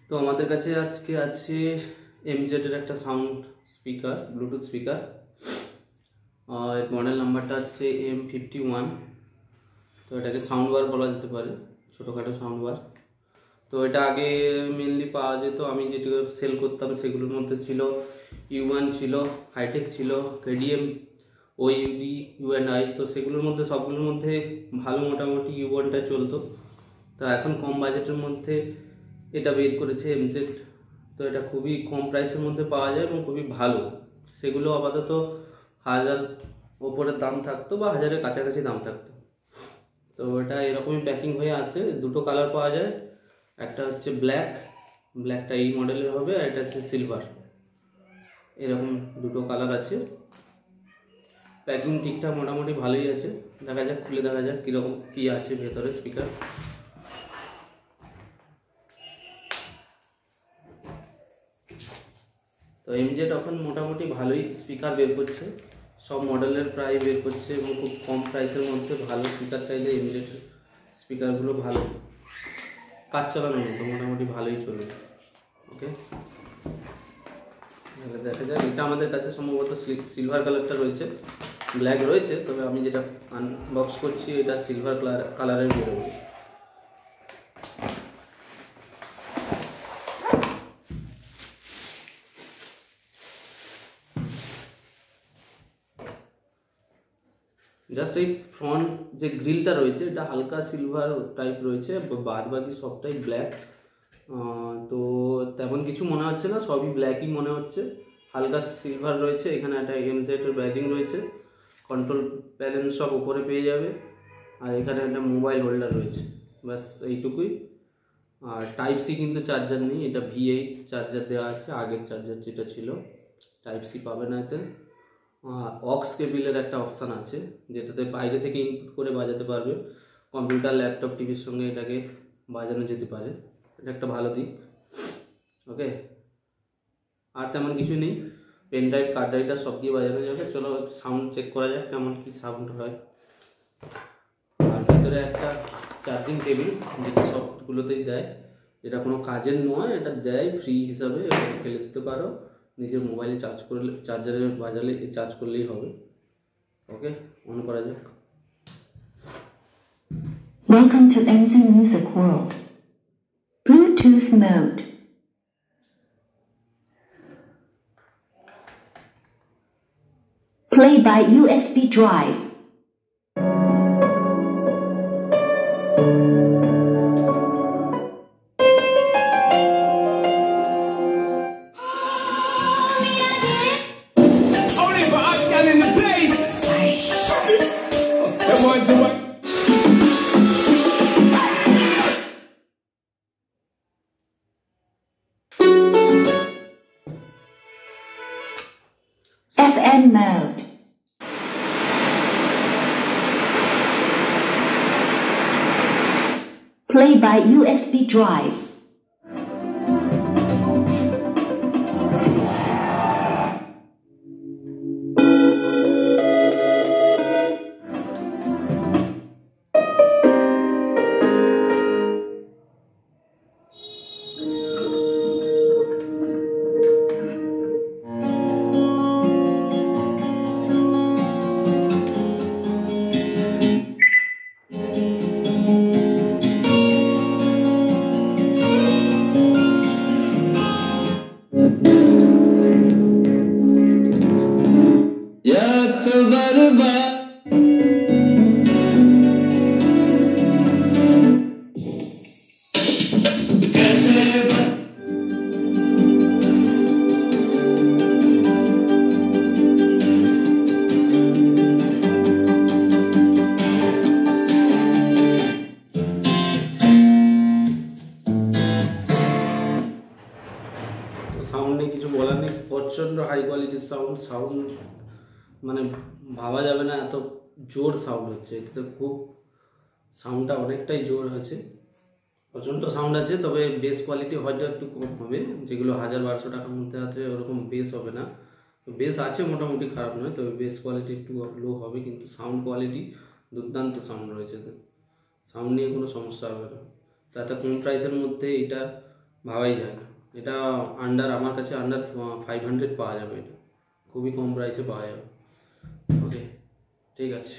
তো আমাদের কাছে আজকে আছে এমজেড এর একটা সাউন্ড স্পিকার, ব্লুটুথ স্পিকার। এর মডেল নাম্বারটা হচ্ছে M51। তো এটাকে সাউন্ড বার বলা যেতে পারে, ছোটোখাটো সাউন্ড বার। তো এটা আগে মেনলি পাওয়া যেত, আমি যেগুলো সেল করতাম সেগুলোর মধ্যে ছিল U1, ছিল হাইটেক, ছিল KDM, OUD, U&I। তো সেগুলোর মধ্যে সবগুলোর মধ্যে ভালো মোটামুটি U1টা চলতো। তো এখন কম বাজেটের মধ্যে এটা বের করেছে এমজেড। তো এটা খুবই কম প্রাইসের মধ্যে পাওয়া যায় এবং খুবই ভালো। সেগুলো আপাতত 1000 ওপরের দাম থাকতো বা 1000-এর কাছাকাছি দাম থাকতো। তো এটা এরকমই প্যাকিং হয়ে আসে। দুটো কালার পাওয়া যায়, একটা হচ্ছে ব্ল্যাকটা এই মডেলের হবে, আর এটা হচ্ছে সিলভার। এরকম দুটো কালার আছে। প্যাকিং ঠিকঠাক মোটামুটি ভালোই আছে। দেখা যাক, খুলে দেখা যাক কীরকম কী আছে ভেতরে স্পিকার। তো এমজেড এখন মোটামুটি ভালোই স্পিকার বের করছে, সব মডেলের প্রায় বের করছে এবং খুব কম প্রাইসের মধ্যে ভালো স্পিকার চাইলে এমজেড স্পিকারগুলো ভালো কাজ চালানোর মতো মোটামুটি ভালোই চলবে। ওকে, তাহলে দেখা যাক। এটা আমাদের কাছে সম্ভবত সিলভার কালারটা রয়েছে, ব্ল্যাক রয়েছে, তবে আমি যেটা আনবক্স করছি এটা সিলভার কালারের বেরোবে। জাস্ট এই ফ্রন্ট যে গ্রিলটা রয়েছে এটা হালকা সিলভার টাইপ রয়েছে, বাদ বাকি সবটাই ব্ল্যাক। তো তেমন কিছু মনে হচ্ছে না, সবই ব্ল্যাকই মনে হচ্ছে। হালকা সিলভার রয়েছে, এখানে একটা এমজেড-এর ব্যাজিং রয়েছে, কন্ট্রোল প্যানেল সব উপরে পেয়ে যাবে, আর এখানে একটা মোবাইল হোল্ডার রয়েছে, ব্যাস এইটুকুই। আর টাইপ সি কিন্তু চার্জার নেই, এটা V8 চার্জার দেওয়া আছে, আগের চার্জার যেটা ছিল। টাইপ সি পাবে না এতে। অক্স কেবিলের একটা অপশান আছে, যেটাতে বাইরে থেকে ইনপুট করে বাজাতে পারবে, কম্পিউটার, ল্যাপটপ, টিভির সঙ্গে এটাকে বাজানো যেতে পারে। এটা একটা ভালো দিক। ওকে, আর তেমন কিছু নেই, পেন ড্রাইভ, কার্ড রাইটার সব দিয়ে বাজানো যাবে। চলো সাউন্ড চেক করা যাক কেমন কি সাউন্ড হয়। আর ভিতরে একটা চার্জিং টেবিল, যেটা সবগুলোতেই দেয়, এটা কোনো কাজের নয়, এটা দেয় ফ্রি হিসাবে, এটা ফেলে দিতে পারো, নিজের মোবাইলে চার্জ করলে, চার্জারে বাজালে চার্জ করলেই হবে। ওকে, অন করা যাক। Welcome to MZ Music World. Bluetooth mode. Play by USB drive. FM mode. Play by USB drive. Sound নিয়ে কিছু বলার নেই, প্রচণ্ড হাই কোয়ালিটির সাউন্ড মানে ভাবা যাবে না এত জোর সাউন্ড হচ্ছে। এতে খুব সাউন্ডটা অনেকটাই জোর আছে, প্রচণ্ড সাউন্ড আছে। তবে বেস কোয়ালিটি হয়তো একটু কম হবে, যেগুলো 1000-1200 টাকার মধ্যে আছে ওরকম বেস হবে না। তো বেস আছে মোটামুটি, খারাপ নয়, তবে বেস কোয়ালিটি একটু লো হবে, কিন্তু সাউন্ড কোয়ালিটি দুর্দান্ত সাউন্ড রয়েছে, সাউন্ড নিয়ে কোনো সমস্যা হবে না। তো এত কম প্রাইসের মধ্যে এটা ভাবাই যায় না। এটা আমার কাছে আন্ডার 500 পাওয়া যাবে, এটা খুবই কম প্রাইসে পাওয়া যাবে। ওকে, ঠিক আছে।